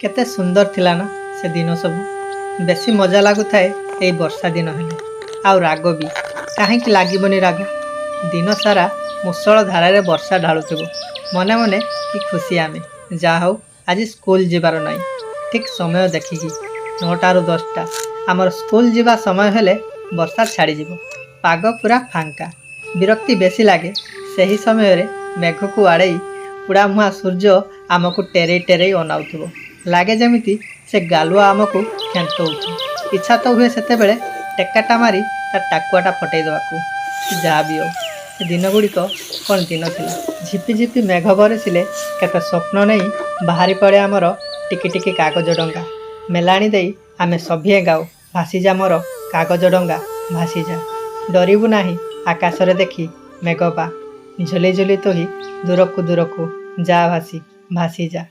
केते सुंदर थिला ना से दिन सब। बेसी मजा लगुए ये वर्षा दिन हेले। आउ राग भी कहीं लगभग राग। दिन सारा मुसल धारा वर्षा ढालुव मने मने कि खुशी आमे जा हो आज स्कूल जीवार नाई। ठीक समय देखिकी 9 ରୁ 10ଟା आमर स्कूल जीवा समय हेले वर्षा छाड़ी जीव। पाग पूरा फांका विरक्ति बेसी लगे। सही समय रे मेघ को आड़े पुड़ा मुहा सूर्य आमको टेरे टेरे अनाउथुव। लागे जमिति से गालुआ आमको खेन्तौ। इच्छा तो हुए सेते बेले टेकाटा मारी ता टाकुआटा फटै देवाकू। जहा भी हो से दिन गुड़िक कौन दिन थिला। झिपि झिपि मेघ बरसिले केते स्वप्न नहीं बाहरी पड़े आमर टिकी टिकी कागज डंगा। मेलाणी देई आमे सभिए गाओ भासीजा मोर कागज डंगा भासीजा। डरिबू नाही आकाशरे देखी मेघ पा झुली झुली तो ही दूरकू जा भासी भासीजा।